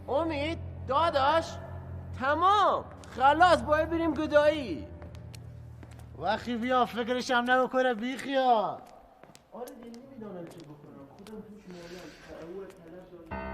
امید داداش تمام خلاص باید بریم گدایی. وقتی بیا فکرش هم نبکنه بی خیال. آره دیگه نمیدونم چه بکنم خودم توش مالم اول طلب دارم.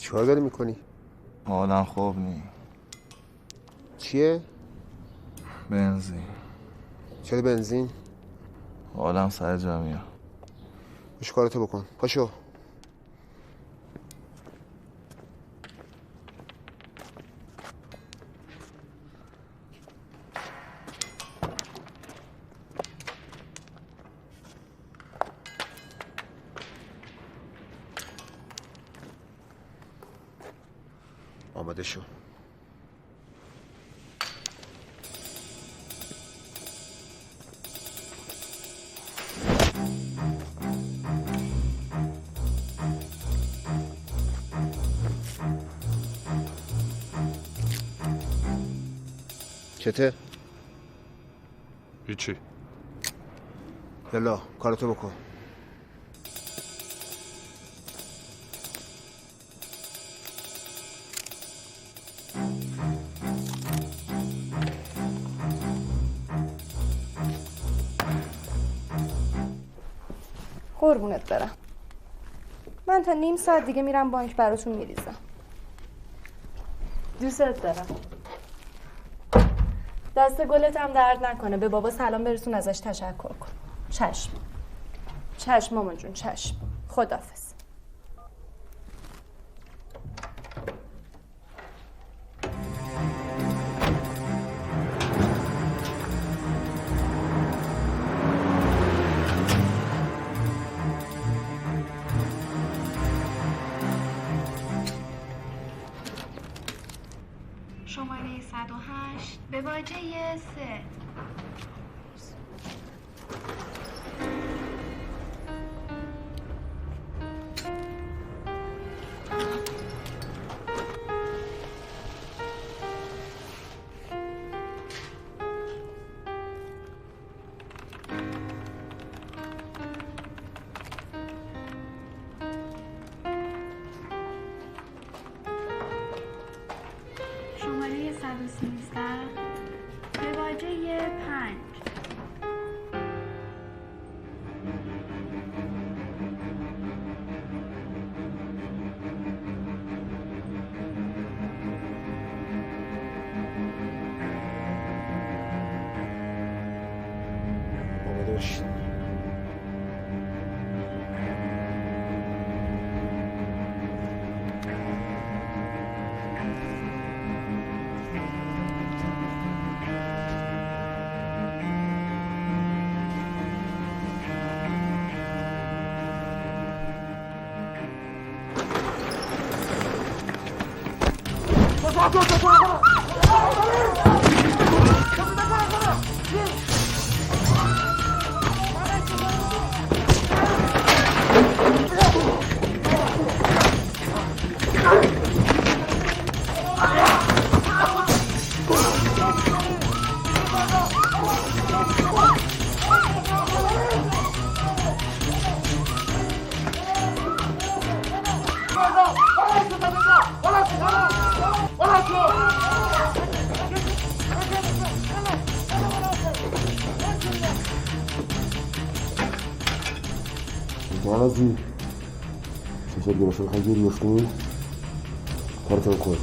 چیکار داری میکنی؟ حالم خوب نی. چیه؟ بنزین. چرا بنزین؟ حالم سر جمعیه. باش کارتو بکن. پاشو. آماده شو. چته؟ هیچی. یلا کارتو بکن. قربونت برم. من تا نیم ساعت دیگه میرم بانک براتون میریزم. دوستت دارم. دست گلت هم درد نکنه. به بابا سلام برسون، ازش تشکر کن. چشم. چشم مامان جون، چشم. خداحافظ. شماره 108 به باجه 3. شماره 113 به باجه 5. آماده باش. نازی چه گرفته بخوای گیری بیفتیم کارتو بکن.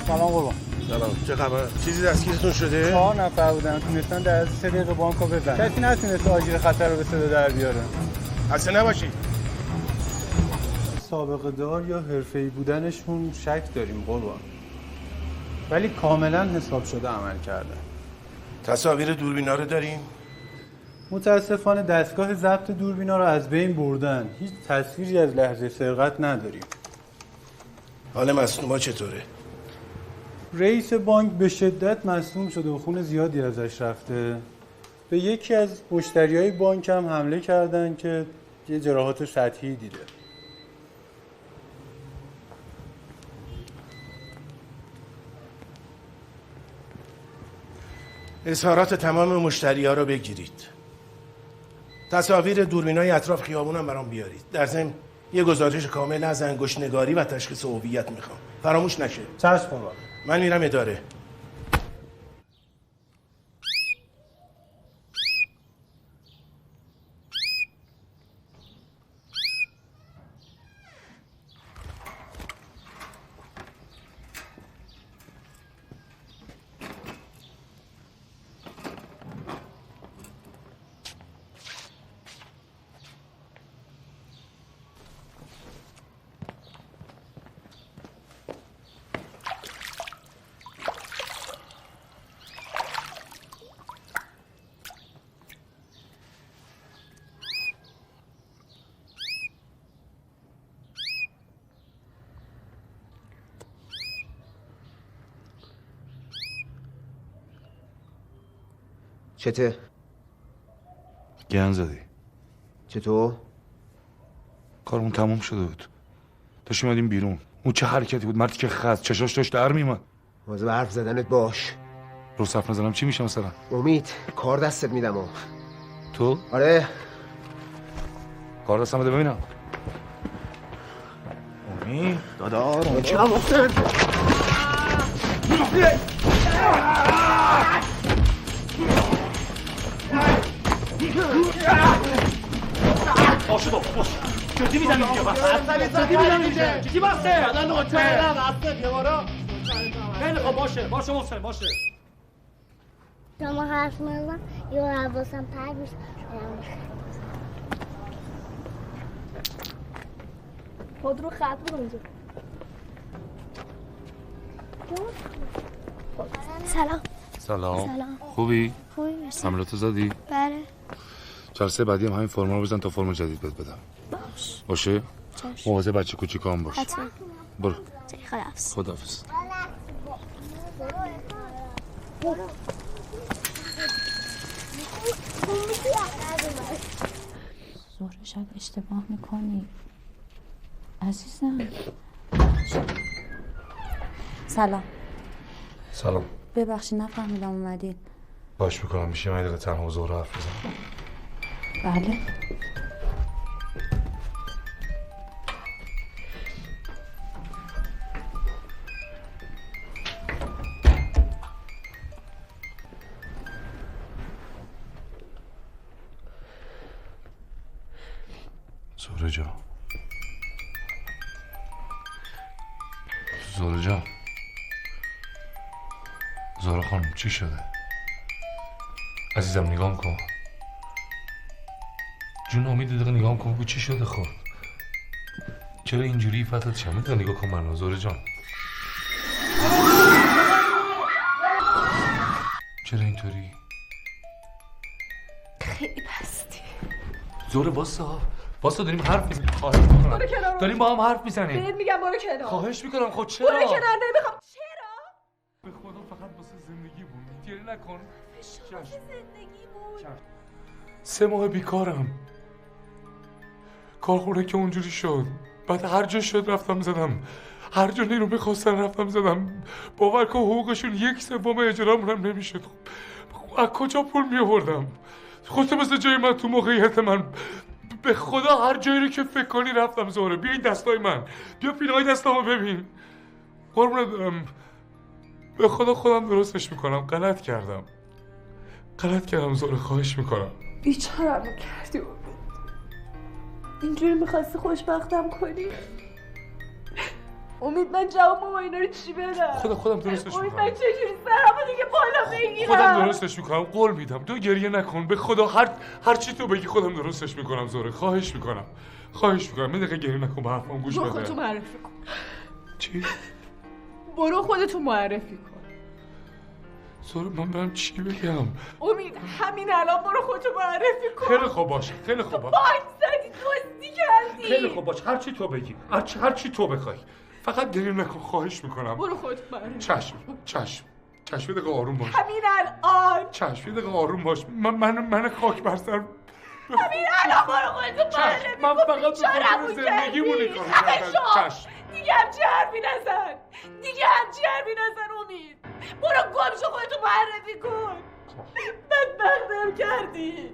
سلام قربان. سلام، چه خبر؟ چیزی دستگیرتون شده؟ 4 نفر بودن تونستن در از 3 دقیقه بانکو بزنن. کسی نتونست آژیر خطر رو به صدا در بیاره. خسته نباشید. سابقه دار یا حرفه‌ای بودنشون شک داریم قربان. ولی کاملا حساب شده عمل کردن. تصاویر دوربینا رو داریم؟ متاسفانه دستگاه ضبط دوربینا رو از بین بردن. هیچ تصویری از لحظه سرقت نداریم. حال مصدوما چطوره؟ رئیس بانک به شدت مصدوم شده و خون زیادی ازش رفته. به یکی از مشتریای بانک هم حمله کردن که یه جراحات سطحی دیده. اظهارات تمام مشتری‌ها رو بگیرید. تصاویر دوربینای اطراف خیابون هم برام بیارید. در ضمن یه گزارش کامل از انگشت‌نگاری و تشخیص هویت میخوام. فراموش نشه. چشم قربان. من میرم اداره. چته؟ گن زدی. چطور؟ کارمون تموم شده بود. داشتیم اومدیم بیرون. اون چه حرکتی بود؟ مردی که خست چشاش داشت در میومد. مواظب حرف زدنت باش. رو صف نزنم چی میشه مثلا؟ امید کار دستت میدم. تو؟ آره. کار دستم بده ببینم. امید دادار چه وقته؟ باشه باش جدی میزنی اینجا جدی میزنی اینجا چی باسته؟ بدن رو چرا بسته بیوارا خیلی خوب باشه محسن باشه شما حرف نزن یا حواسم پرت میشه خود رو خط بود اونجا. سلام. خوبی؟ خوبی مرسی. عملاتو زدی؟ بله. جلسه بعدی هم همین فرما رو بزن تا فرم جدید بهت بدم. باشه؟ مواظب بچه کوچیکا هم باش. حتما. برو. خداحافظ. زهره شاید اشتباه میکنی عزیزم. سلام. ببخشید نفهمیدم اومدین. باش میکنم میشه من دقیقه تنها زهره حرف بزن. بله. زهره جان زهره خانم چی شده؟ عزیزم نگام کن جون امید دقیقه نگام کن بگو چی شده خب چرا اینجوری فتت چه تا نگاه کن منو زهره جان چرا اینطوری؟ خیلی پستی. زهره باسا داریم حرف میزنیم خواهش میکنم داریم با هم حرف میزنیم بهت میگم برو کنار. خواهش میکنم خب چرا؟ برو کنار نمیخوام. چرا؟ به خدا فقط واسه زندگی بود گریه نکن زندگی بود 3 ماه بیکارم کارخونه که اونجوری شد بعد هر جا شد رفتم زدم هر جا نیرو میخواستن رفتم زدم باور کن حقوقشون 1/3 اجرامون هم نمیشد از کجا پول میآوردم خودت مثل جای من تو موقعیت من به خدا هر جایی رو که فکر کنی رفتم زهره بیا این دستای من بیا پینای دستامو ببین قربونت دارم به خدا خودم درستش میکنم غلط کردم زهره خواهش میکنم بیچاره‌مو کردی اینجوری میخواستی خوشبختم کنی امید من جواب ماما اینا رو چی بدم؟ خودم درستش امید میکنم. من چجوری سرمو دیگه بالا بگیرم؟ خودم درستش میکنم، قول میدم. تو گریه نکن، به خدا هر چی تو بگی خودم درستش میکنم. زهره خواهش میکنم یه دقیقه گریه نکن، به حرفم گوش بده. برو خودتو معرفی کن. چی؟ برو خودتو معرفی کن. زهره من برم چی بگم؟ امید همین الان برو خودتو معرفی کن. خیلی خوب باشه، خیلی خوب باشه. بانک زدی، دزدی کردی. خیلی خوب باشه، هر چی تو بگی، هر چی تو بخوای. فقط گریه نکن، خواهش میکنم. برو خودتو معرفی. چشم یه دقیقه آروم باش. همین الان. چشم یه دقیقه آروم باش. من خاک بر سر. همین الان برو خودتو معرفی کن. من فقط به زندگیمونی کارم. چشم. دیگه همچی حرفی نزن. امید. برو گم شو، خودتو معرفی کن. بدبختم کردی.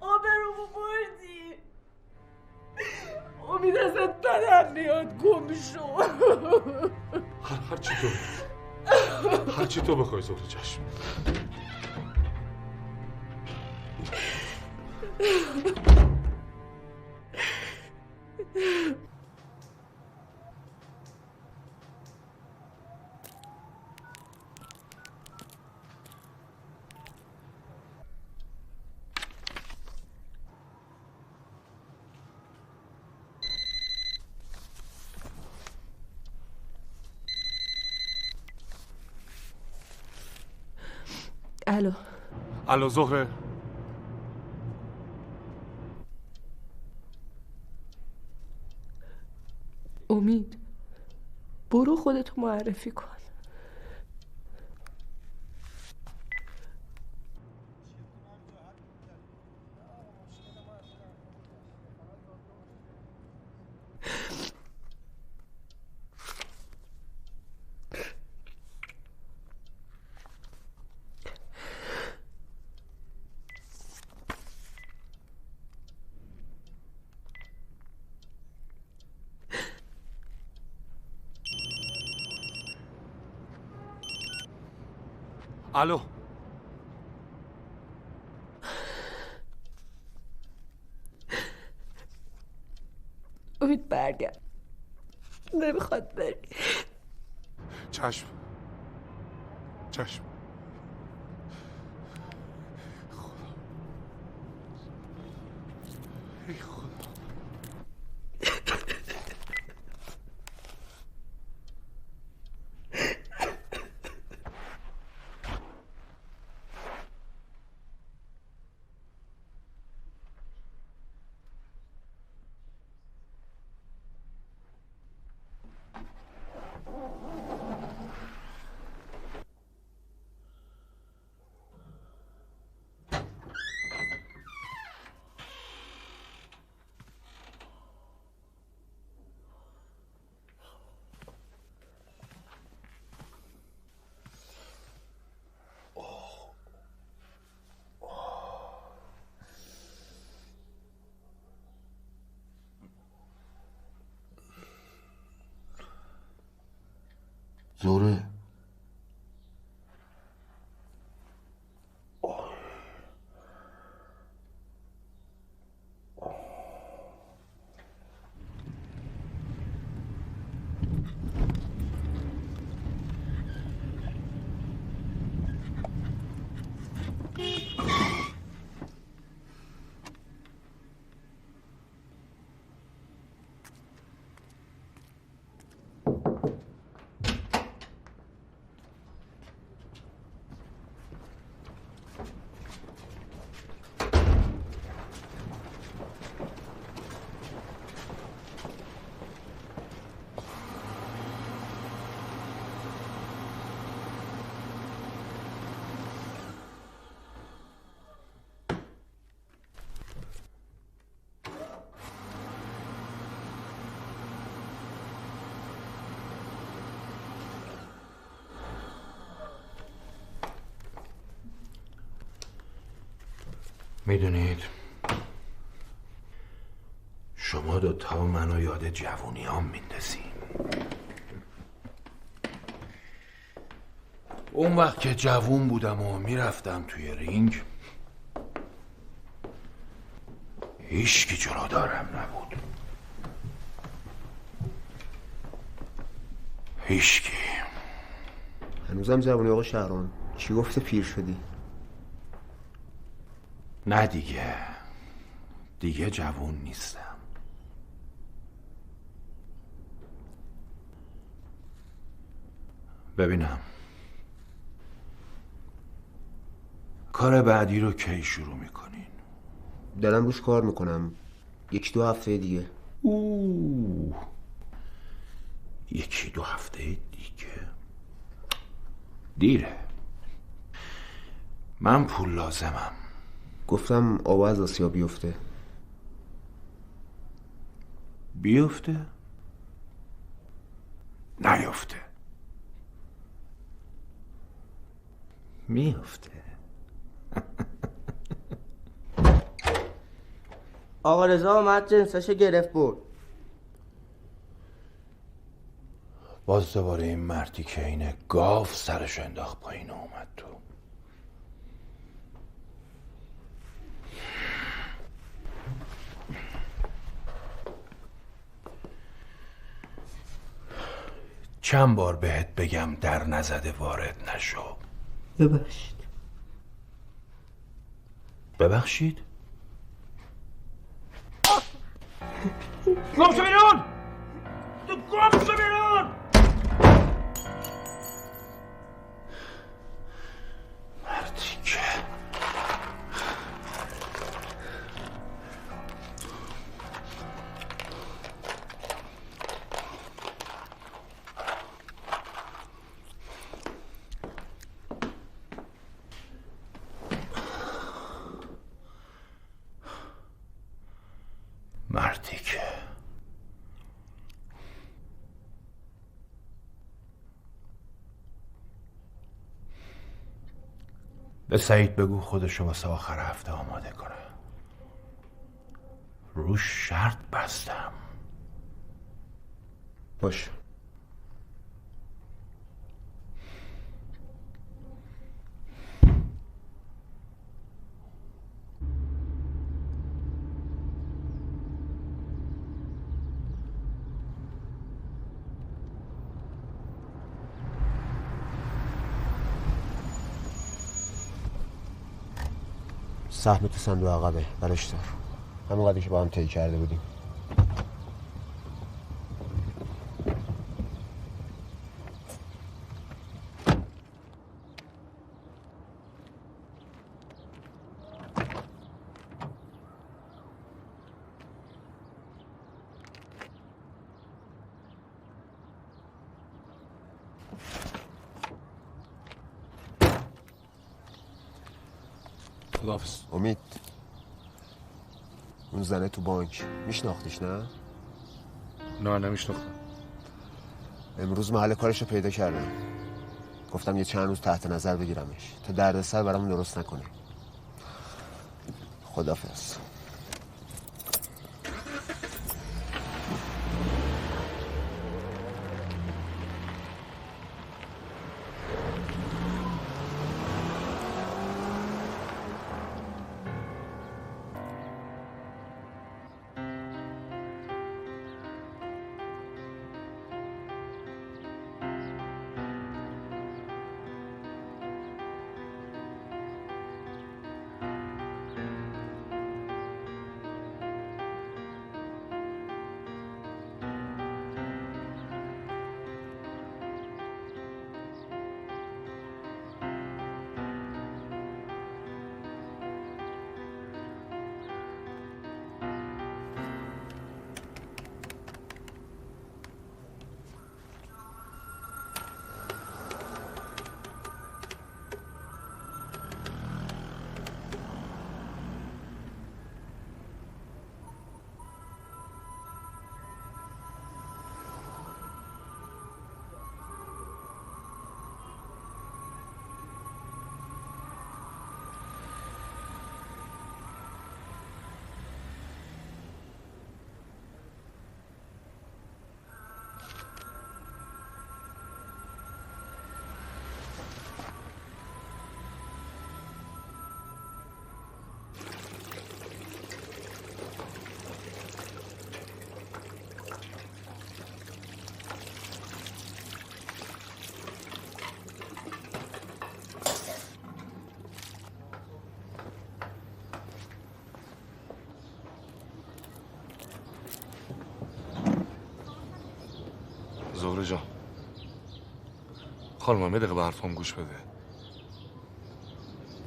آبرومو بردی. امید ازت بدم میاد، گم شو. هر چی تو بخوای زهره. چشم. الو زهره. امید برو خودتو معرفی کن. الو. امید برگرد، نمیخواد بری. چشم. ای خدا. زهره میدونید شما دوتا منو یاد جوونی هم میندازین. اون وقت که جوون بودم و میرفتم توی رینگ هیچکی جلو دارم نبود. هیچکی. هنوزم جوانی آقا شهرام. کی گفته پیر شدی؟ نه دیگه جوون نیستم. ببینم کار بعدی رو کی شروع میکنین؟ دارم روش کار میکنم. 1-2 هفته دیگه. 1-2 هفته دیگه دیره. من پول لازمم. گفتم آوا از آسیا بیفته. بیفته؟ نیفته. میفته. آقا رضا اومد جنسش گرفت برد. باز دوباره این مردی که اینه گاو سرش انداخت پایین و اومد تو. چند بار بهت بگم در نزده وارد نشو. ببخشید؟ گم شو بیرون! تو گم شو بیرون! مردی که به سعید بگو خودشو واسه آخر هفته آماده کنه. روش شرط بستم. باش. سهم تو صندوق عقبه. برش دار. همون قدری که با هم طی کرده بودیم. خداحافظ. امید، اون زنه تو بانک میشناختیش نه؟ نه نمیشناختم. امروز محل کارش رو پیدا کردم. گفتم یه چند روز تحت نظر بگیرمش تا دردسر برامون درست نکنه. خداحافظ. زهره جان خانم یه دقیقه به حرفام گوش بده.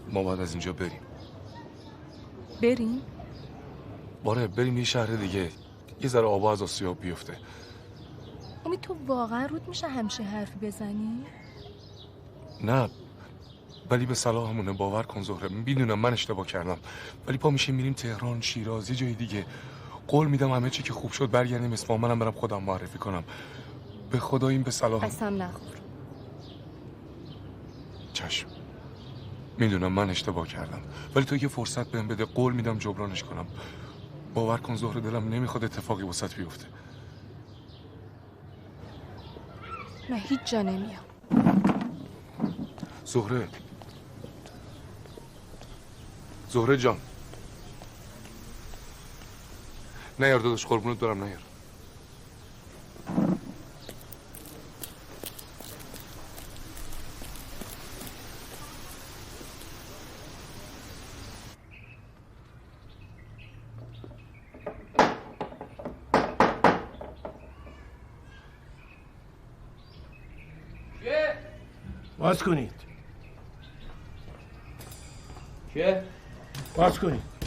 ما باید از اینجا بریم. بریم؟ باره بریم یه شهر دیگه، یه ذره آبا از آسیاب بیفته. امید تو واقعا رود میشه همچین حرفی بزنی؟ نه ولی به صلاحمونه، باور کن زهره. میدونم من اشتباه کردم ولی پا میشه میریم تهران، شیراز، یه جای دیگه. قول میدم همه چی که خوب شد برگردیم اصفهان، منم برم خودم معرفی کنم. به خدا این به صلاح. قسم نخور. چشم. میدونم من اشتباه کردم ولی تو یه فرصت بهم بده، قول میدم جبرانش کنم. باور کن زهره دلم نمیخواد اتفاقی واسط بیفته. نه هیچ جا نمیام. زهره جان نیار داداش، قربونت دارم نیار. باز کنید. که؟ باز کنید.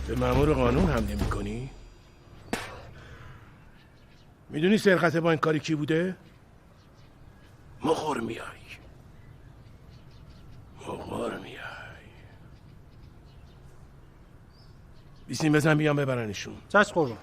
به مأمور قانون حمله میکنی؟ میدونی سرقت با این کاری کی بوده؟ مغور میای. بیسیم بزن بیان ببرنشون. چشم قربان.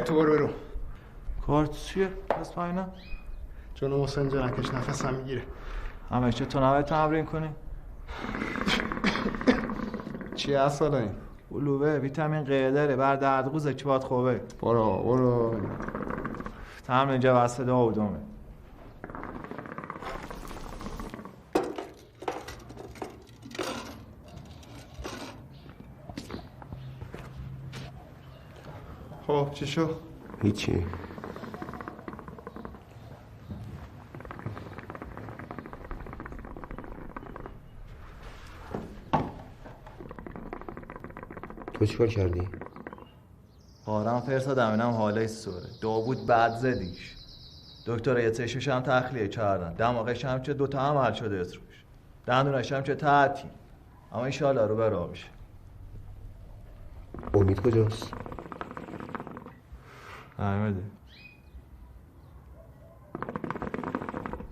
تو برو کارت چیه؟ پس پایینا؟ جنو حسین جنکش نفسم میگیره. همیشه تو نباید تمرین کنی؟ چیه اصلا این؟ بلوبه ویتامین قه داره، بر دردقوزه که باید خوبه. برو تمرین اینجا واسه دو و دومه. خب چی شو؟ هیچی. تو چیکار کردی؟ قارم فرستادم اینم حالش سوره. داوود بد زدیش. دکتر یه چشمش هم تخلیه کردن. دماغش هم چه دوتا عمل شده از روش. دندونش هم چه تعطیل. اما انشالله رو برا بشه. امید کجاست؟ احمده.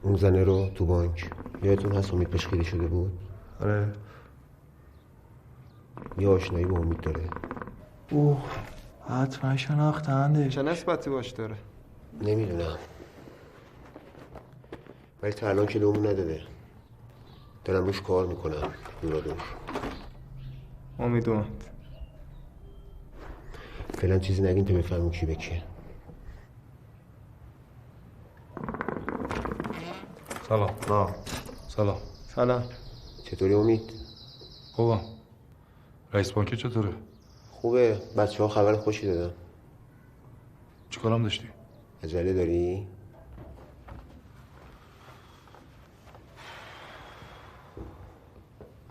اون زنه رو تو بانک یادتون هست امید بهش خیلی شده بود؟ آره. یه آشنایی با امید داره. اوه حتما شناختنده. چه نسبتی باش داره؟ نمیدونم ولی تا الان که لومون نداده. دارم روش کار میکنم دورا دور. امید اومد. فعلا چیزی نگین تا بفهمیم کی به کیه. سلام. چطوری امید؟ خوبم. رئیس بانکی چطوره؟ خوبه. بچه ها خبر خوشی دادن. چیکارم داشتی؟ عجله داری؟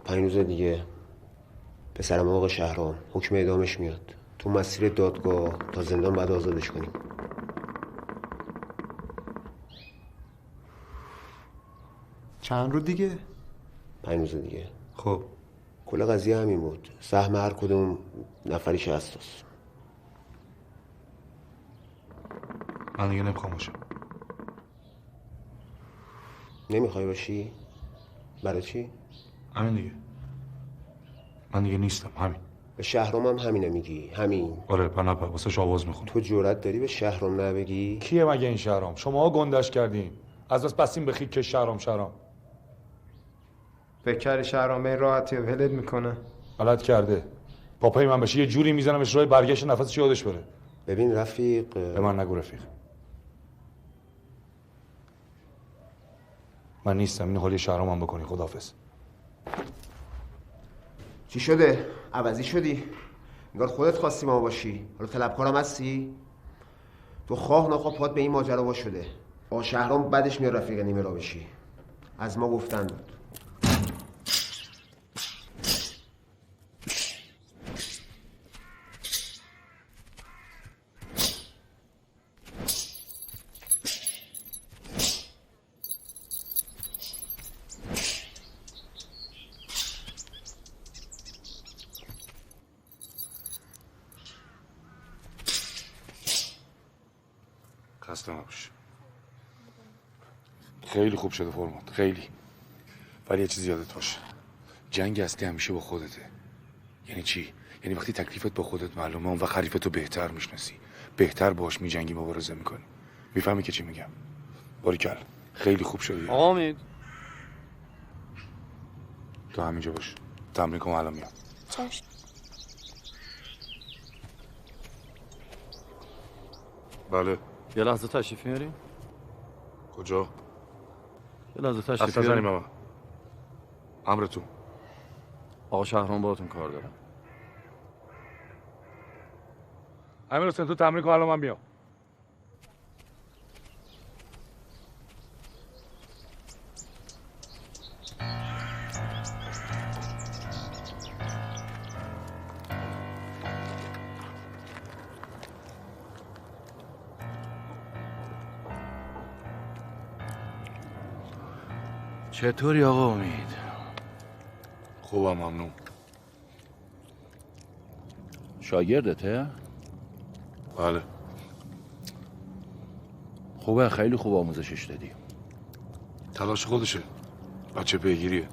پنج روز دیگه پسرم آقا شهرام حکم اعدامش میاد. تو مسیر دادگاه تا زندان بعد آزادش کنیم. چند رو دیگه؟ 5 روز دیگه. خب کل قضیه همین بود. سهم هر کدوم نفری 60 است. من دیگه نمیخوام باشم. نمیخوای باشی؟ برای چی؟ همین دیگه. من دیگه نیستم. همین. به شهرام هم همینه میگی؟ همین؟ آره پناپه واسه آواز میخونم. تو جرأت داری به شهرام نبگی؟ کیه مگه این شهرام؟ شما گندش کردین. از بس بستیم به خیک شهرام. فکر کردی شهرام به این راحتی ولد میکنه؟ غلط کرده. پاپای من بشه یه جوری میزنمش روی برگشت نفسش یادش بره. ببین رفیق، به من نگو رفیق. من نیستم. این حالی شهرامم بکنی. خداحافظ. چی شده؟ عوضی شدی؟ انگار خودت خواستی ما باشی. حالا طلبکارم هستی؟ تو خواه نخواه پات به این ماجرا وا شده. با شهرام بعدش میاد رفیق نیمه را بشی. از ما گفتن بود. خسته نباش. خیلی خوب شده فرمود. خیلی. ولی یه چیزی یادت باشه. جنگ اصلی همیشه با خودته. یعنی چی؟ یعنی وقتی تکلیفت با خودت معلومه اون وقت حریفتو بهتر میشناسی. بهتر باهاش میجنگی، مبارزه میکنی. میفهمی که چی میگم؟ باریکلا. خیلی خوب شدی. آقا امید. تو همینجا باش. تمرین کن الان میام. چشم. بله. یه لحظه تشریف میاریم؟ کجا؟ یه لحظه تشریف اصلا میاریم. زنیم امرتون. آقا شهرام باهاتون کار دارم. امیر حسین تو تمرین کن الان من میام. چطوری آقا امید؟ خوبم ممنون. شاگردته؟ بله. خوبه، خیلی خوب آموزشش دادی. تلاش خودشه. بچه پیگیریه.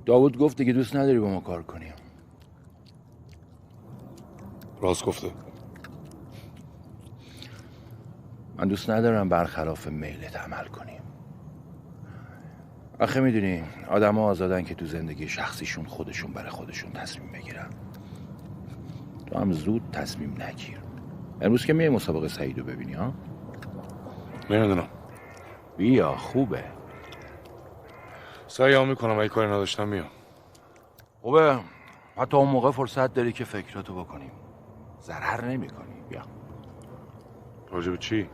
داوود گفت دیگه دوست نداری با ما کار کنیم. راست گفته. من دوست ندارم برخلاف میلت عمل کنیم. آخه میدونی آدم ها آزادن که تو زندگی شخصیشون خودشون برای خودشون تصمیم بگیرن. تو هم زود تصمیم نگیر. امروز که میای مسابقه سعیدو ببینی ها؟ نمیدونم. بیا خوبه. سعی هم میکنم اگه کاری نداشتم میام. خوبه. حتی اون موقع فرصت داری که فکراتو بکنیم. ضرر نمی کنی. بیا. راجب چی؟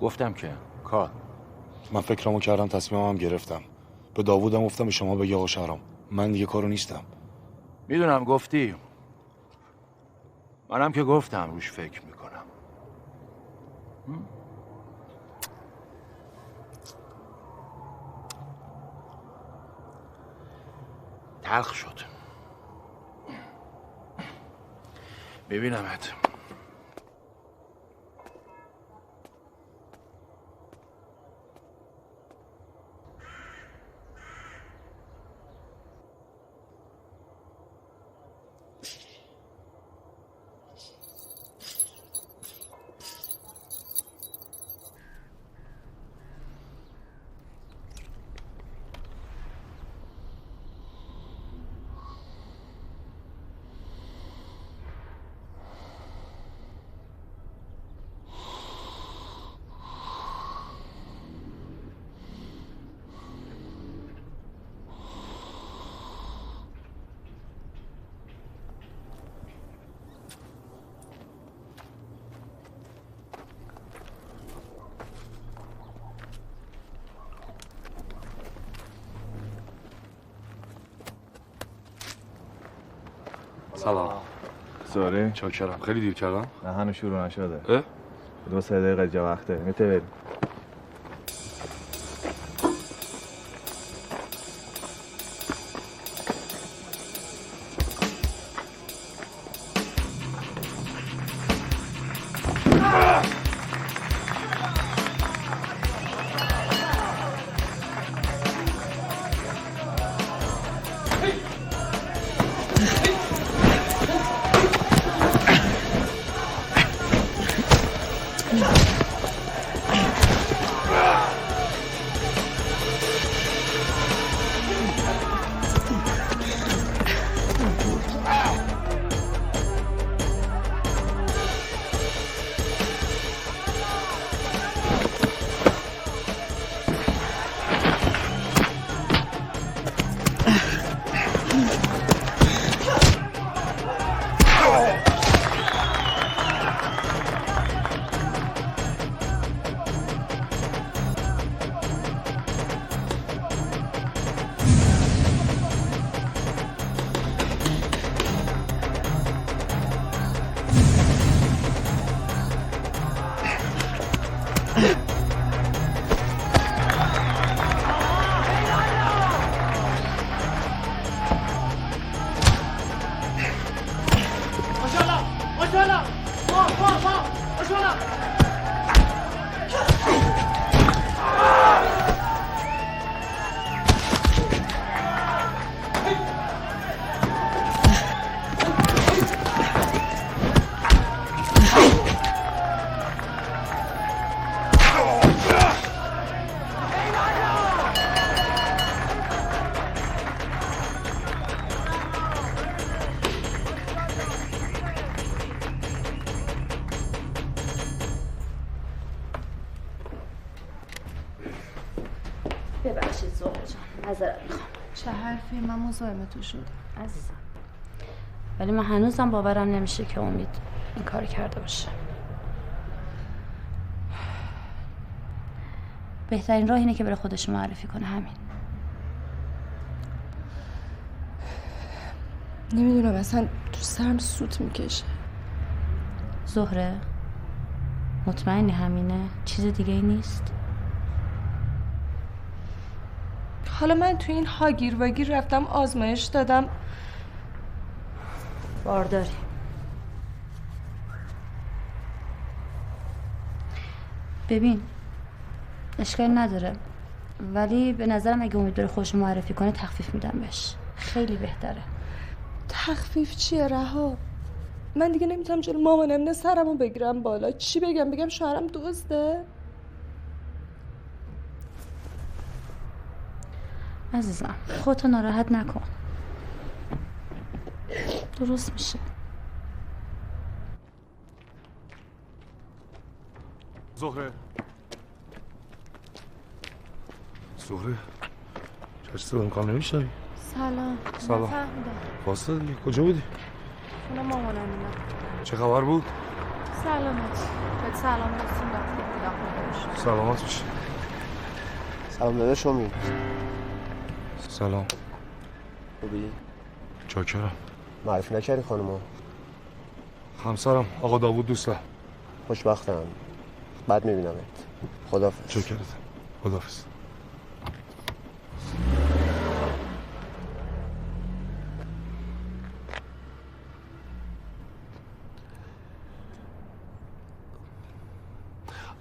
گفتم که کار. من فکرامو کردم، تصمیمم گرفتم. به داوودم گفتم به شما بگی آقا شهرام من دیگه کارو نیستم. میدونم گفتی. منم که گفتم روش فکر میکنم. تلخ شد. ببینمت. سلام. سوری؟ چاکرم. خیلی دیر کردم؟ نه هنوز شروع نشده. 2-3 دقیقه جا وقته میتونی ببخشید زهره جان، معذرت میخوام. چه حرفی؟ من مزاحم تو شدم عزیزم، ولی من هنوزم باورم نمیشه که امید این کار کرده باشه. بهترین راه اینه که بره خودش معرفی کنه، همین. نمیدونم، اصلا تو سرم سوت میکشه. زهره مطمئنی همینه؟ چیز دیگه ای نیست؟ حالا من تو این هاگیر واگیر رفتم آزمایش دادم. بارداری. ببین اشکال نداره، ولی به نظرم اگه امید داره خودش معرفی کنه تخفیف میدم بهش، خیلی بهتره. تخفیف چیه رها؟ من دیگه نمیتونم جلو مامانم نه سرمو بگیرم بالا. چی بگم شوهرم دزده؟ عزیزم خودتو ناراحت نکن، درست میشه. زهره چرا امکان نمیشنوی؟ سلام. سلام. واسه دیگه کجا بودی؟ خونه مامانم اینا. چه خبر بود؟ سلامت. بهت سلام رسوندم. سلامت باشی. سلام داداش امید. سلام. خوبی؟ چاکرم. معرفی نکردی خانوما؟ همسرم آقا داوود دوستم. خوشبختم. بعد میبینمت. خداحافظ. چاکرت. خداحافظ.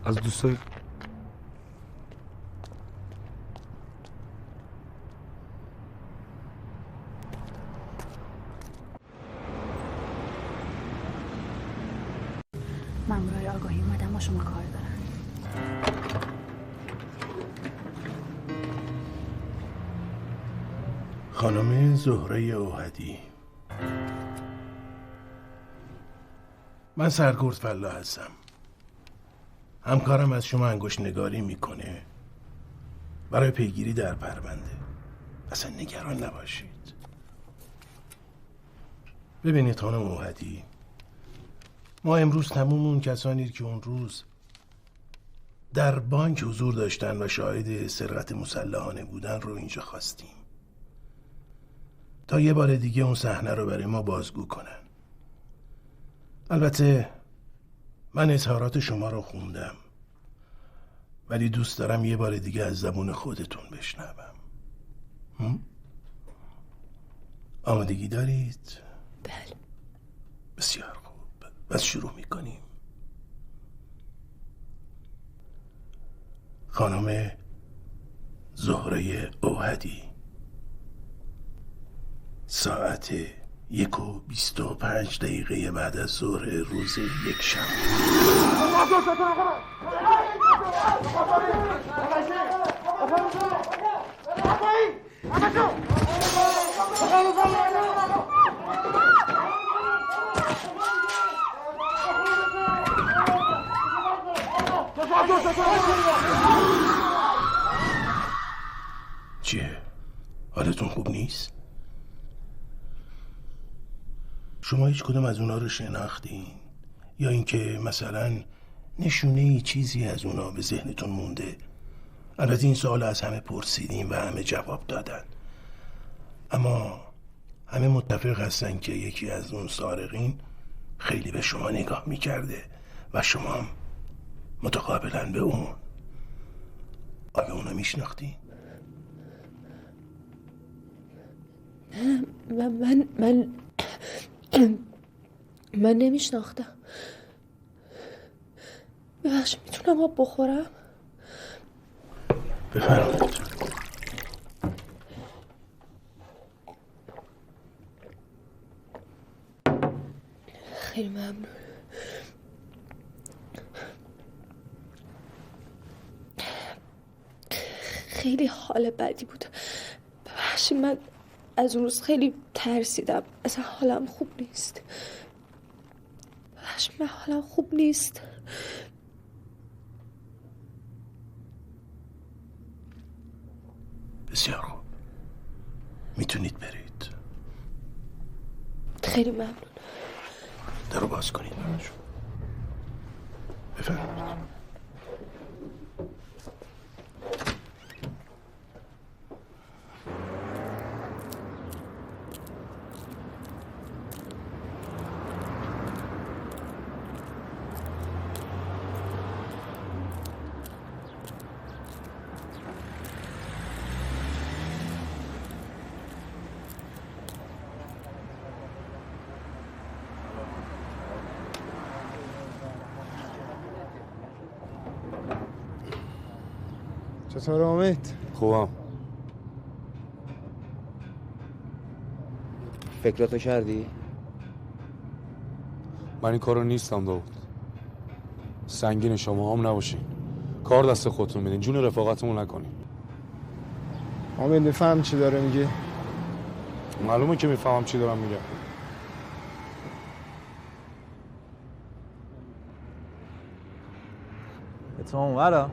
از دوستای مامورای آگاهی اومدن با شما کار دارن. خانم زهره اوهدی، من سرگرد فلا هستم. همکارم از شما انگشت نگاری میکنه برای پیگیری در پرونده. اصلا نگران نباشید. ببینید خانم اوهدی، ما امروز تمام اون کسانی که اون روز در بانک حضور داشتن و شاهد سرقت مسلحانه بودن رو اینجا خواستیم تا یه بار دیگه اون صحنه رو برای ما بازگو کنن. البته من اظهارات شما رو خوندم، ولی دوست دارم یه بار دیگه از زبون خودتون بشنوم. آمادگی دارید؟ بله. بسیار خوب، بس شروع میکنیم. خانم زهره اوهدی، ساعت 1:25 بعد از ظهر روز یکشنبه. چیه؟ حالتون خوب نیست؟ شما هیچ کدوم از اونا رو شناختین؟ یا اینکه مثلا نشونه ای چیزی از اونا به ذهنتون مونده؟ البته این سوال از همه پرسیدیم و همه جواب دادن، اما همه متفق هستن که یکی از اون سارقین خیلی به شما نگاه میکرده و شما هم متقابلا به اون. آیا اونو میشناختین؟ من نمیشناختم. ببخشید میتونم آب بخورم؟ بفرمایید. خیلی ممنون. خیلی حال بدی بود. ببخشید من از اون روز خیلی ترسیدم. اصلا حالم خوب نیست. ببخشید من حالم خوب نیست. بسیار خوب، میتونید برید. خیلی ممنون. درو باز کنید براشون. بفرمایید. چطور امید؟ خوبم. فکراتو کردی؟ من این کارو نیستم داوود. سنگین شما هم نباشین. کار دست خودتون بدین، جون رفاقتمون نکنین. امید میفهم چی داره میگه؟ معلومه که میفهمم چی دارم میگم. تو اونورا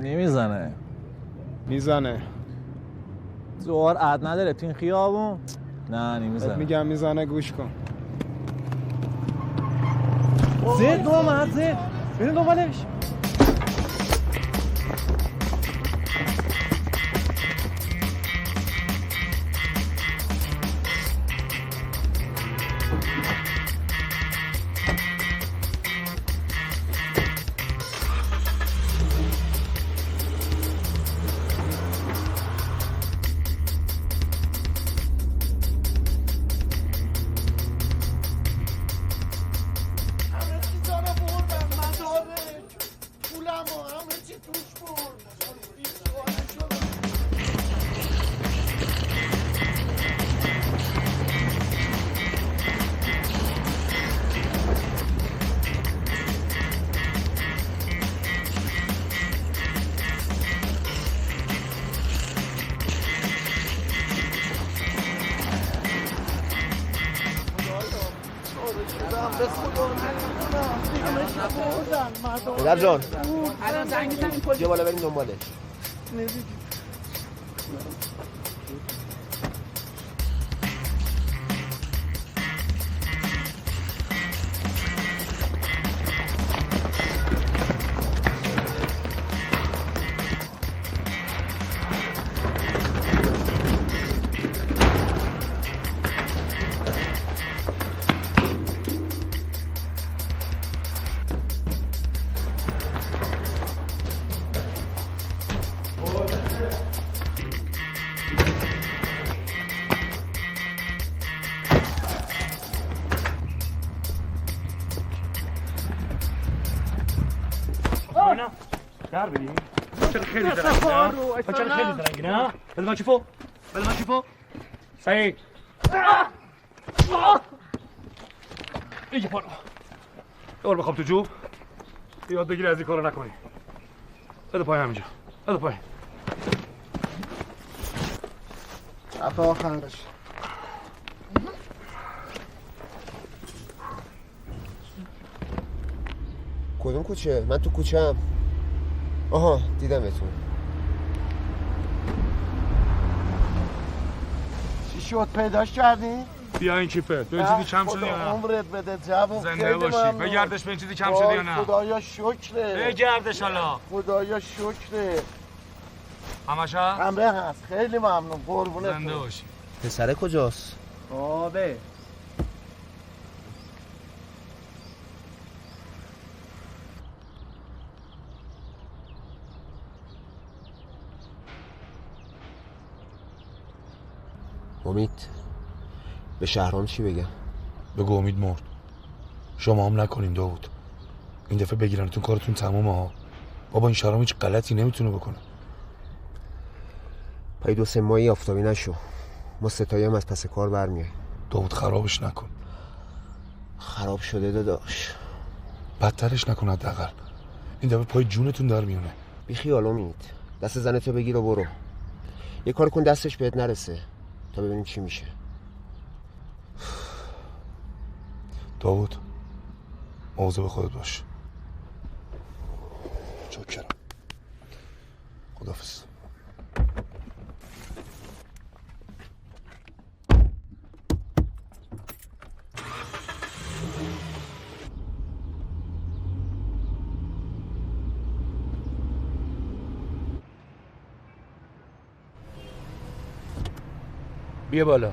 نمیزنه. میزنه. زوار عد نداره تو این خیابون. نه نمیزنه. میگم میزنه، گوش کن. زید دومد زید بریم دنبالش. پدر جان بیا بالا بریم دنبالش. در بدیم چرا خیلی درنگی نه؟ چرا خیلی درنگی نه؟ بده من کیفو بده من کیفو سعید ایگه پارو دور بخواب تو جوب یاد بگیری از این کارو نکنی بده پای همینجا بده پای چپ آخرش کدوم کوچه؟ من تو کوچه هم آها دیدمتون چی شد پیداش کردی؟ بیا این کیفت بنزینی کم شده یا نه؟ عمرت بده جواب زنده باشی بگردش بنزینی کم شده یا نه؟ خدایا شکره بگردش حالا خدایا شکره همشا؟ همه هست خیلی ممنون قربونت زنده باشی پسره کجاست؟ آبه امید به شهرام چی بگم؟ بگو امید مرد شما هم نکنین داوود این دفعه بگیرنتون کارتون تمومه ها بابا این شهرام هیچ غلطی نمیتونه بکنه پای 2-3 ماهی آفتابی نشو ما ستایی هم از پس کار برمیای داوود خرابش نکن خراب شده داداش بدترش نکن حداقل این دفعه پای جونتون در میونه بی خیال امید دست زنتو بگیر و برو یه کار کن دستش بهت نرسه تا ببینیم چی میشه داوود مواظب خودت باش چاکرم خداحافظ بیا بالا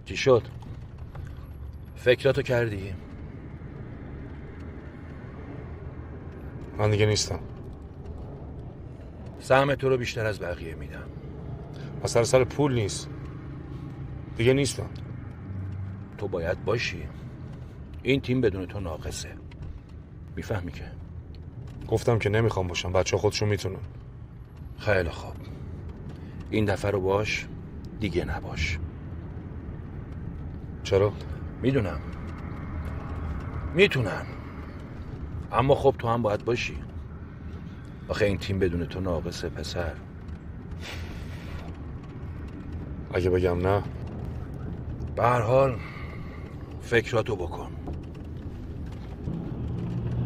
چی شد؟ فکراتو کردی؟ من دیگه نیستم سهم تو رو بیشتر از بقیه میدم اصلا سر پول نیست دیگه نیستم تو باید باشی این تیم بدون تو ناقصه میفهمی که گفتم که نمیخوام باشم بچه خودشون میتونن خیلی خوب این دفعه رو باش دیگه نباش چرا؟ میدونم میتونم اما خب تو هم باید باشی آخه این تیم بدون تو ناقصه پسر اگه بگم نه به هر حال فکراتو بکن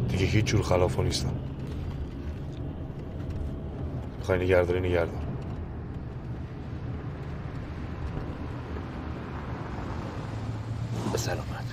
دیگه هیچ جور خلافو نیستم میخوای نگهداری نگهدار به سلامت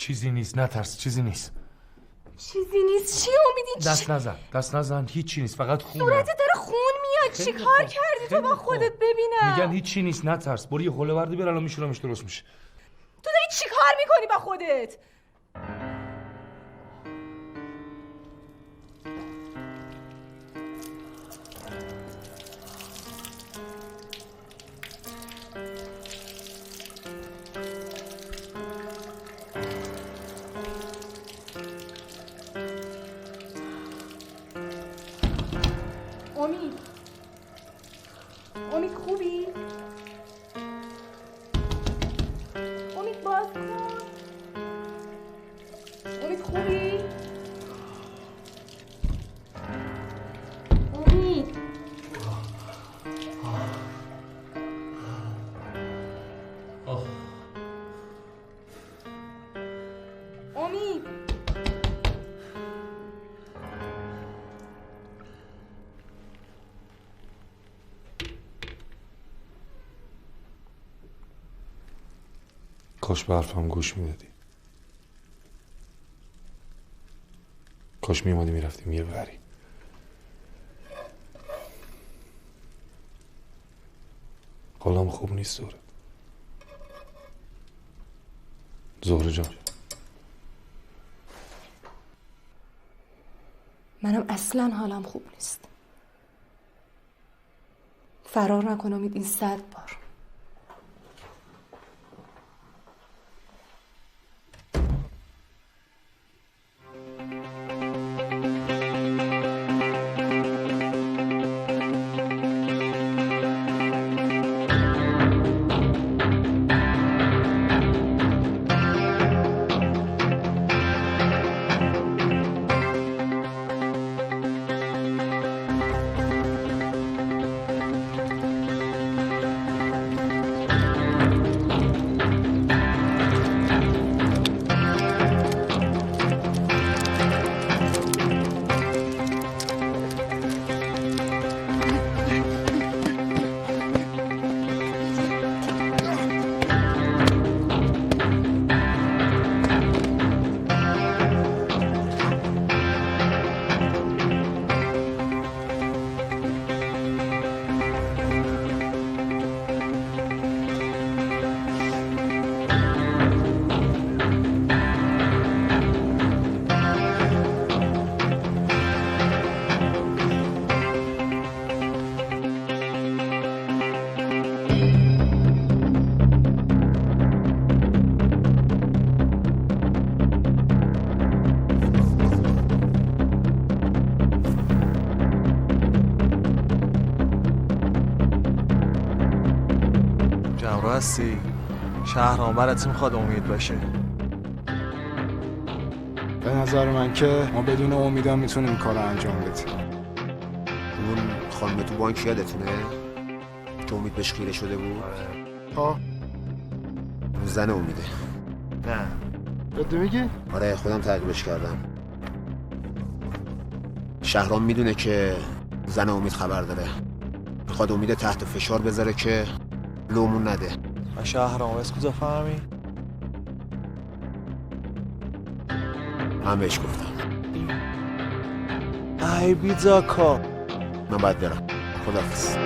چیزی نیست نترس چیزی نیست چیزی نیست چی امیدی دست نزن هیچی نیست فقط خونه صورتت داره خون میاد چی کار کردی تو با خودت ببینم میگن هیچی نیست نترس برو یه حوله وردی بر الان میشورمش درست میشه تو داری چی کار میکنی با خودت امید خوبی؟ امید باز کن امید خوبی؟ کاش به حرفم گوش میدادی. کاش میومدی میرفتیم یه وری. حالم خوب نیست زهره جان. منم اصلا حالم خوب نیست. فرار نکن امید، این 100 بار. هستی؟ شهرام برات میخواد امید باشه. به نظر من که ما بدون امیدم میتونیم این کار رو انجام بدیم. اون خانم تو بانک یادتونه که امید بهش خیره شده بود؟ ها؟ اون زن امیده. نه جدی میگی؟ آره خودم تعقیبش کردم. شهرام میدونه که زن امید خبر داره، میخواد امید تحت فشار بذاره که لومون نده. و شهرام از کجا فهمی؟ من بهش گفتم. ای بیزاکا، من باید برم. خداحافظ.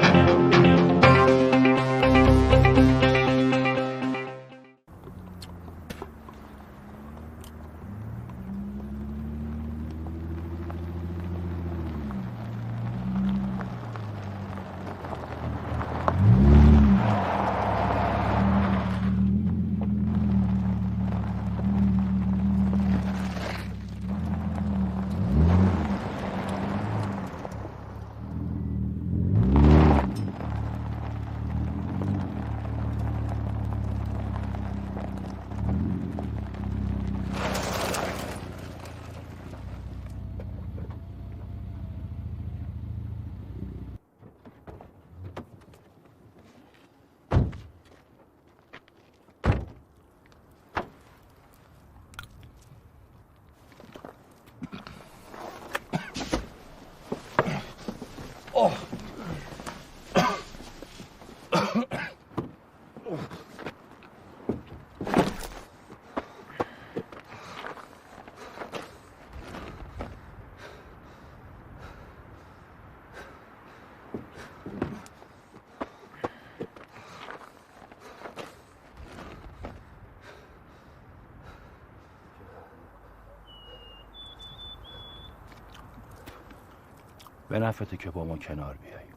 به نفته که با ما کنار بیایی.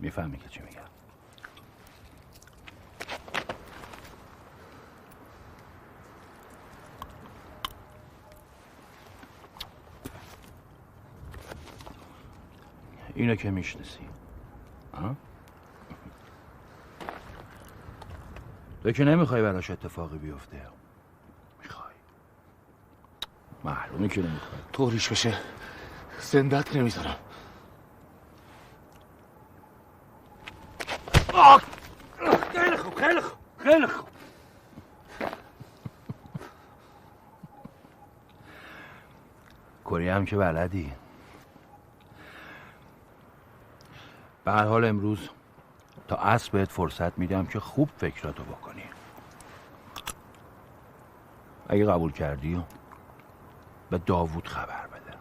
میفهمی که چی میگم؟ اینو که میشناسی. تو که نمیخوای براش اتفاقی بیفته. میخوای. معلومه که نمیخوای. طوریش بشه زندت نمیذارم. خیلی خوب خیلی خوب خیلی خوب. کری هم که بلدی. به هر حال امروز تا عصر بهت فرصت میدم که خوب فکراتو بکنی. اگه قبول کردی به داوود خبر بده.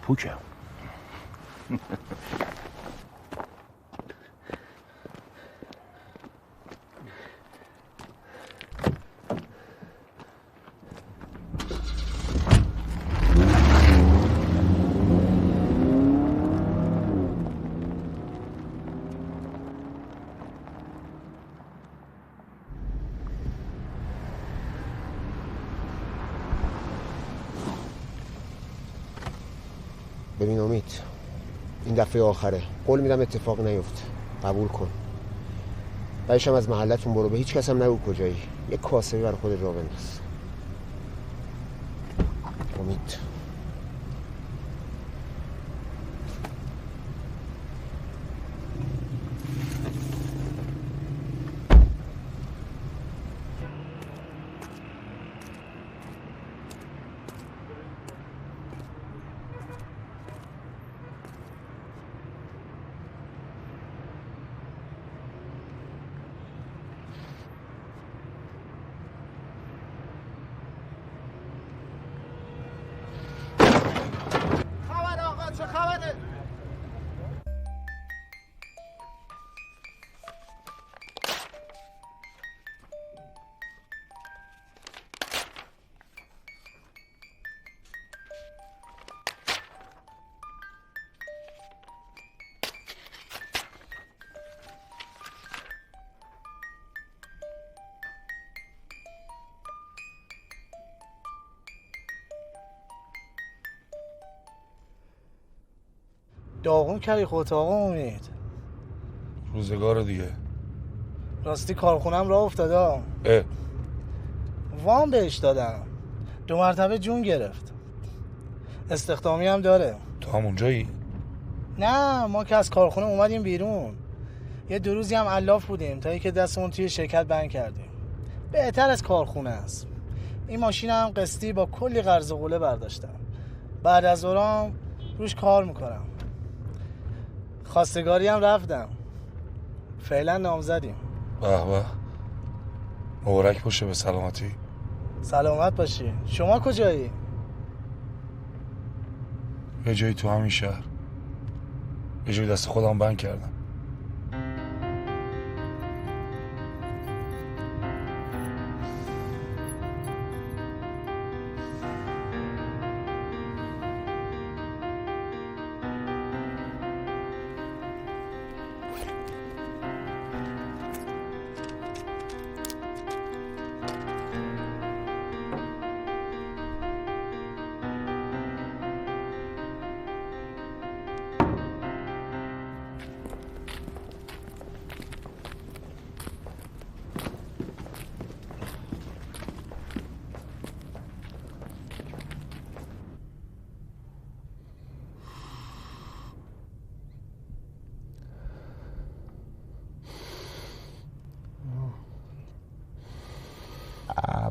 پوکه. ببین امید، این دفعه آخره، قول میدم اتفاق نیفته، قبول کن. بعدش هم از محلتون برو، به هیچ کس هم نگو کجایی، یک کاسبی برای خود راه بنداز. امید. چه خبره؟ داغون کردی خودت آقا امید. روزگار دیگه. راستی کارخونم راه افتاده. وام بهش دادم، 2 مرتبه جون گرفت. استخدامی هم داره. تو هم اونجایی؟ نه، ما که از کارخونه اومدیم بیرون، یه 2 روزی هم علاف بودیم تا اینکه دستمون توی شرکت بند کردیم. بهتر از کارخونه است. این ماشین هم قسطی با کلی قرض و قوله برداشتم. بعد از اونام روش کار میکنم. خواستگاری هم رفتم. فعلا نامزدیم. به به، مبارک باشه. به سلامتی. سلامت باشی. شما کجایی؟ یه جایی تو همین شهر، یه جایی دست خودم بند کردم.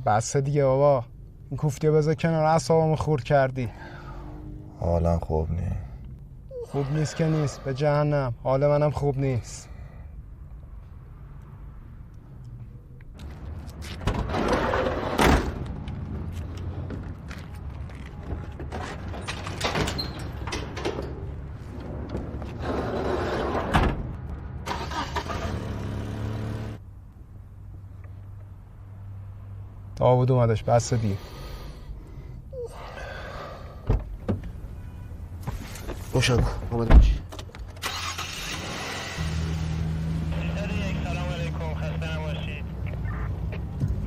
بسه دیگه بابا، این کوفتی بذار کنار، اعصابمو خورد کردی. حالا خوب نیست. خوب نیست که نیست، به جهنم. حال منم خوب نیست. داوود اومدش، بس دیر. روشن کن، آمده باشی. سلام علیکم، خسته نباشید.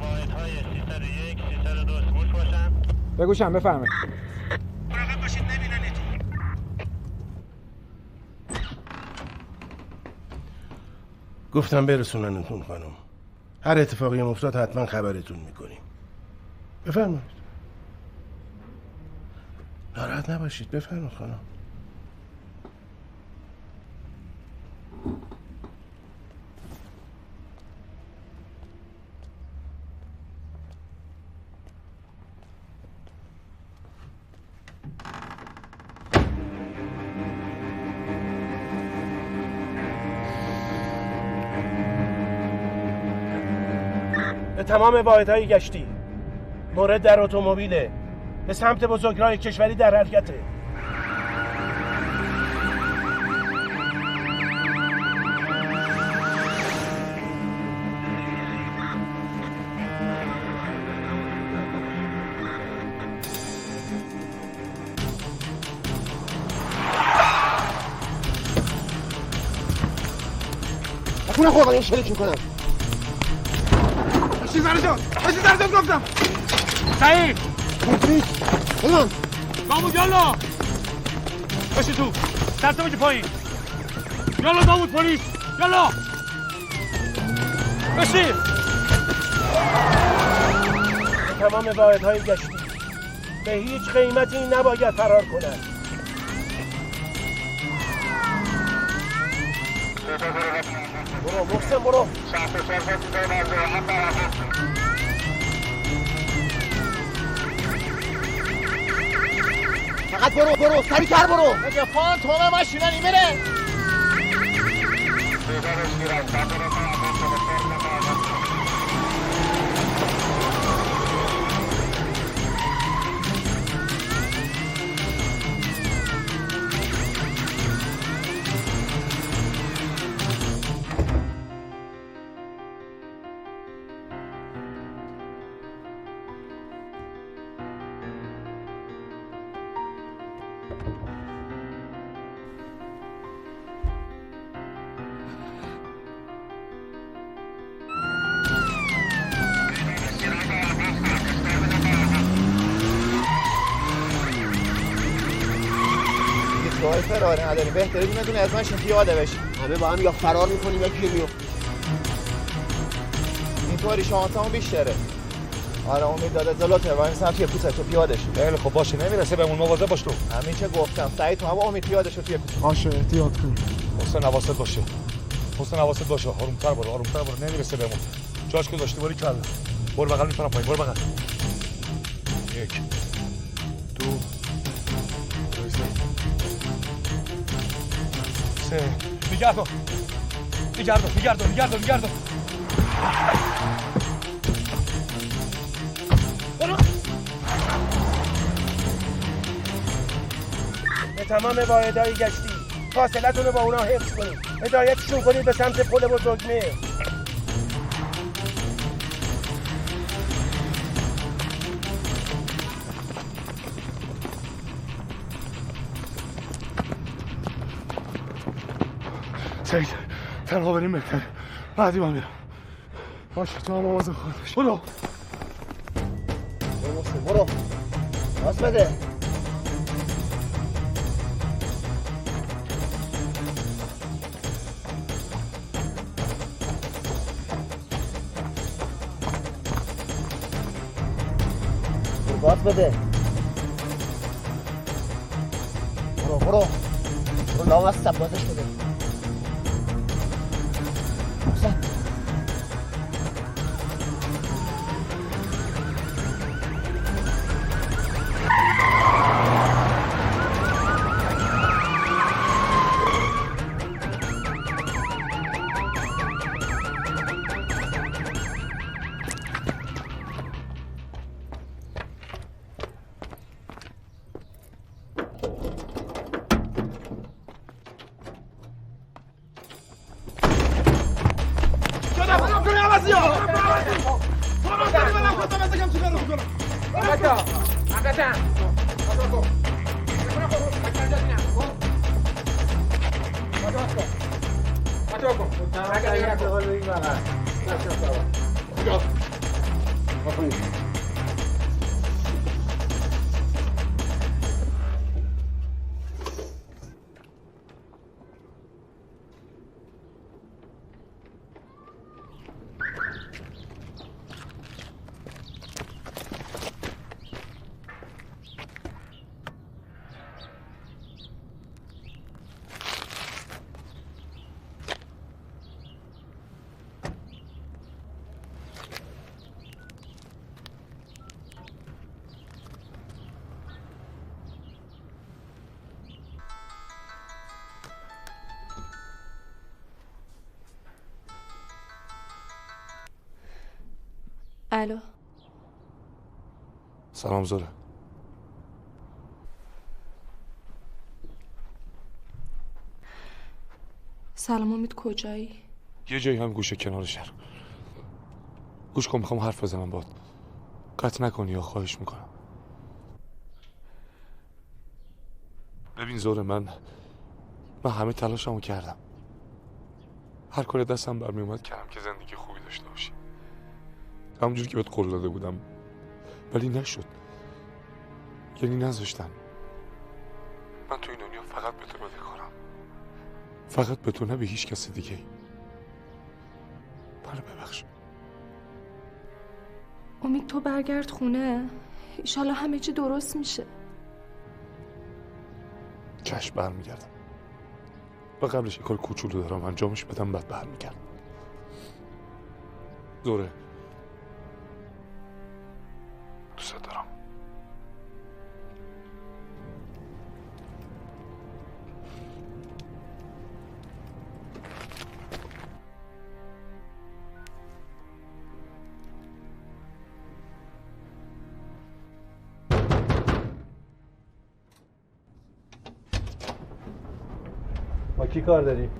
واحدهای 301 302 سموش باشن. بگوشم بفرمایید. مراقب باشید نبیننتون. گفتم برسوننتون خانم. هر اتفاقی افتاد حتما خبرتون میکنیم. بفرمایید. ناراحت نباشید، بفرمایید خانم. تمام واحدهای گشتی، مورد در اتومبیله، به سمت بزرگراه کشوری در حرکته. خونه خوردم این شلیک میکنم. باشی زرجان گفتم. سعید بلان داوود یالا باشی تو دسته بجی پایین. یالا داوود پلیس یالا باشی. تمام واحدهای گشتی به هیچ قیمتی نباید فرار کنند. برو محسن برو. فقط برو سریع‌تر برو. فان تومه ماشینانی میره. راه فراری نداری، بهتره دونه دونه از ماشین پیاده بشی. همه با هم یا فرار میکنیم یا گیر میفتیم. اینطوری شانسمون بیشتره. آره امید داده زلوته و این سمت یه پوسه تو پیاده شو. خیلی خب باشه نمیرسه بهمون مواظب باش تو. همین چه گفتم سعید تو هم امید پیاده شو توی پوسه. باشه احتیاط کن. حسین حواست باشه. آرومتر برو نمیرسه بهمون. جاش گذاشته باری کلا. برو بغل میپرم پایین برو بغل. 1 2 3 نگردو برو. به تمام واحدهای گشتی فاصلتون رو با اونا حفظ کنید. هدایتشون کنید به سمت پل بزرگمه. سعید تنها بریم بهتره. بعدی من میرم. باشه تو هم آواز خودش. برو راست بده. باز بده. برو لام از سب بازش بده. الو. سلام زوره. سلام امید، کجایی؟ یه جایی هم گوشه کنار شهر. گوش کن، میخوام حرف بزنم باهات. قطع نکنی یا خواهش میکنم. ببین زوره، من همه تلاشمو کردم. هر کاری دستم برمی اومد کردم که زندگی خوبی داشته باشی. همونجوری که بهت قول داده بودم، ولی نشد. یعنی نذاشتن. من تو این دنیا فقط به تو بدهکارم. فقط به تو، نه به هیچ کس دیگه. منو ببخش. امید تو برگرد خونه، ایشالا همه چی درست میشه. چشم، برمیگردم. و قبلش یه کار کوچولو دارم انجامش بدم، بعد برمیگردم. زوره، دوست دارم. با کی کار داری؟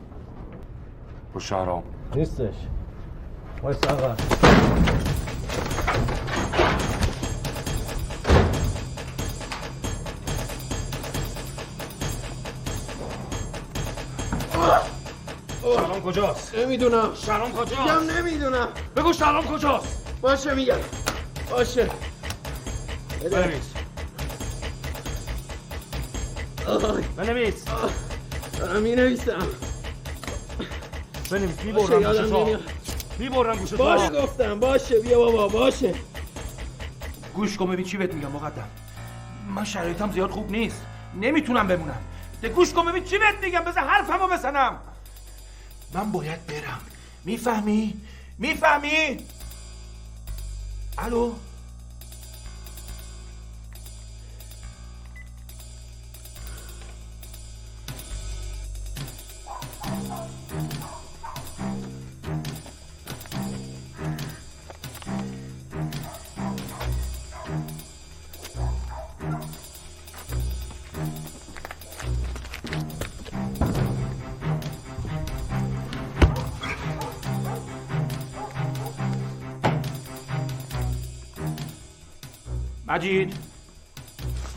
با شهرام. نیستش. وایسا آقا. شهرام کجاست؟ نمیدونم. شهرام کجاست؟ میگم نمیدونم. بگو شهرام کجاست؟ باشه میگم. باشه. بنویس. بنویس. دارم مینویسم. بنویس. میبرم گوشت ها. میبرم گوشت ها. باشه گفتم. باشه بیا بابا. باشه. گوش کن ببین چی بهت میگم مقدم. من شرایطم زیاد خوب نیست. نمیتونم بمونم. گوش کن ببین چی بهت میگم. بذار حرفمو بزنم. من باید برم. میفهمی؟ میفهمی؟ الو؟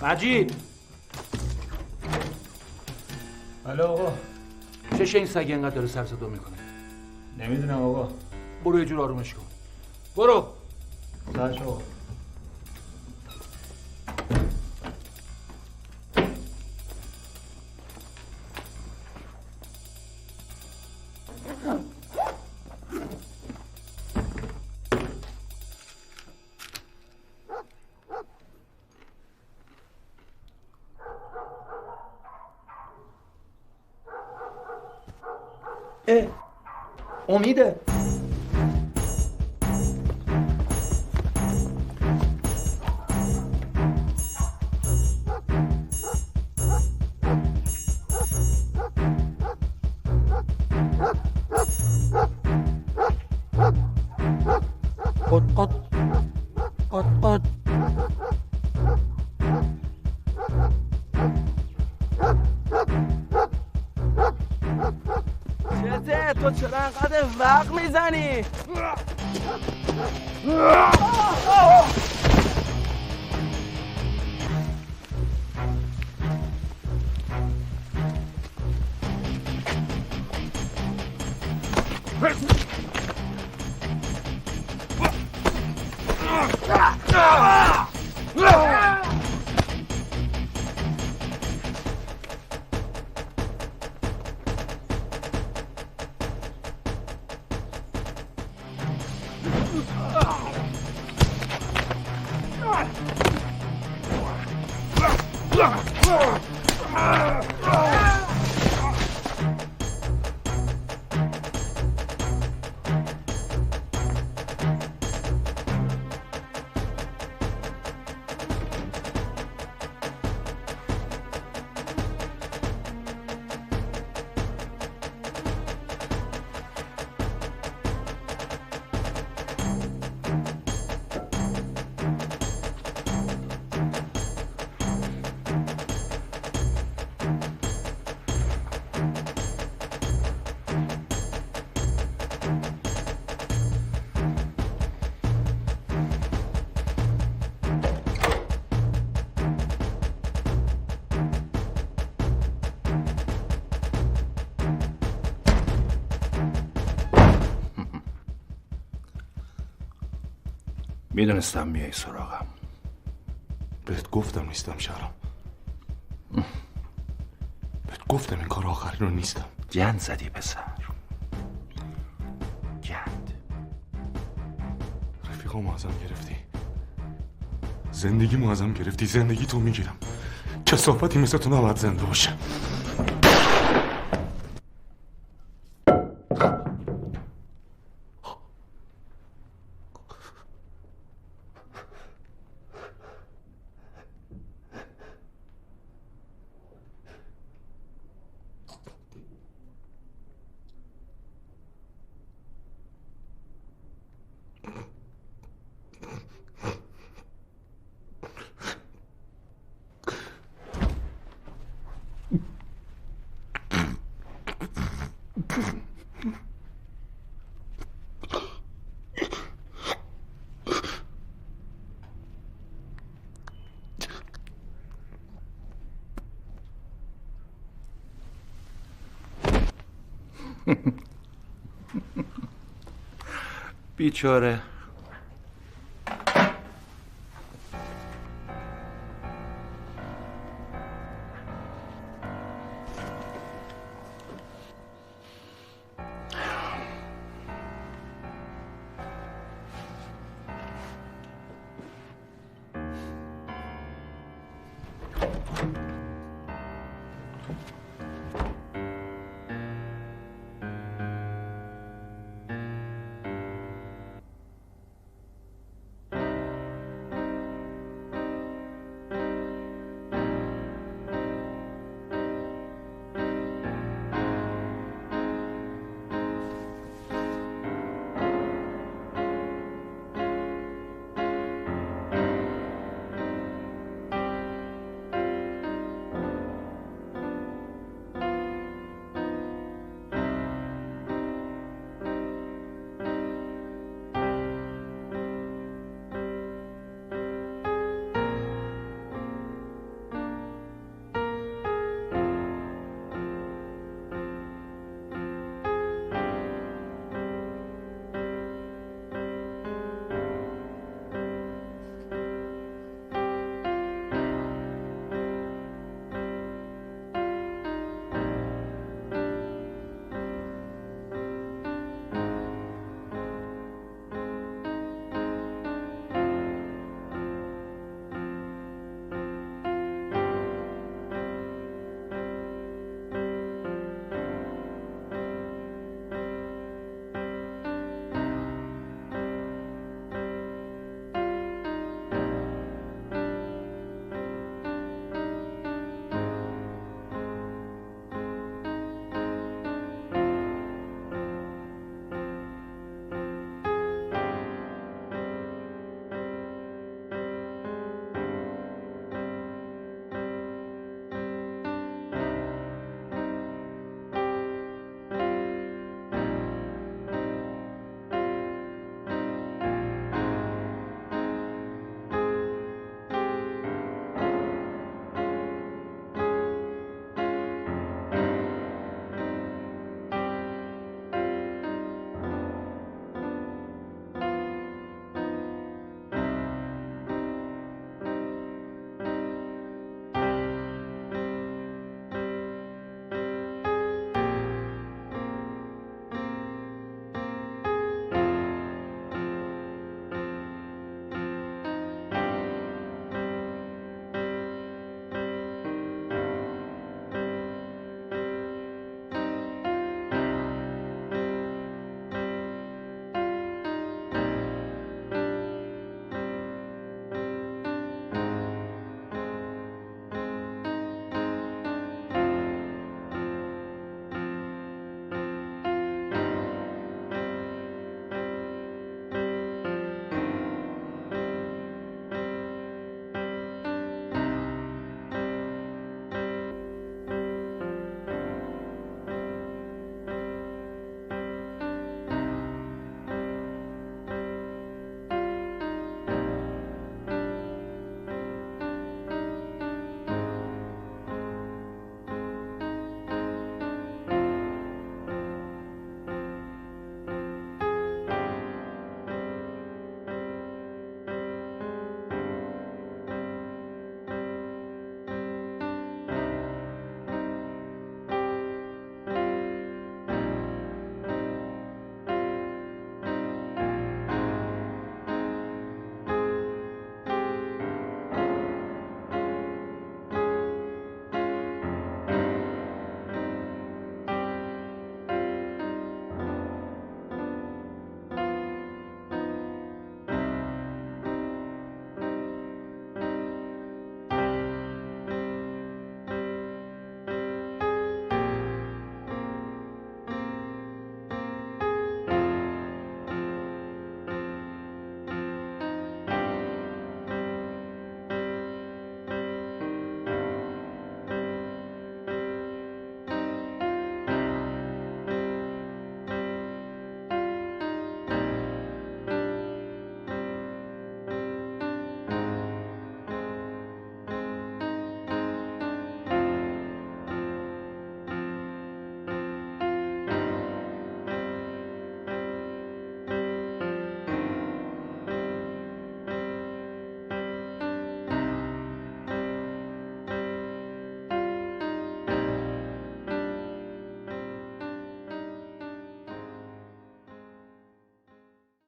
مجید. الو آقا. چشه این سگ اینقدر داره سر صدا میکنه؟ نمیدونم آقا. برو یه جور آرومش کن. برو. سرش آقا. امیده. قد چته تو چرا انقدر وقت میزنی؟ میدونستم میای سراغم. بهت گفتم نیستم شهرام. بهت گفتم این کار آخری رو نیستم. گند زدی پسر، گند. رفیقامو ازم گرفتی، زندگیمو ازم گرفتی، زندگی تو میگیرم. کثافتی مثل تو نباید زنده باشه. بیچاره.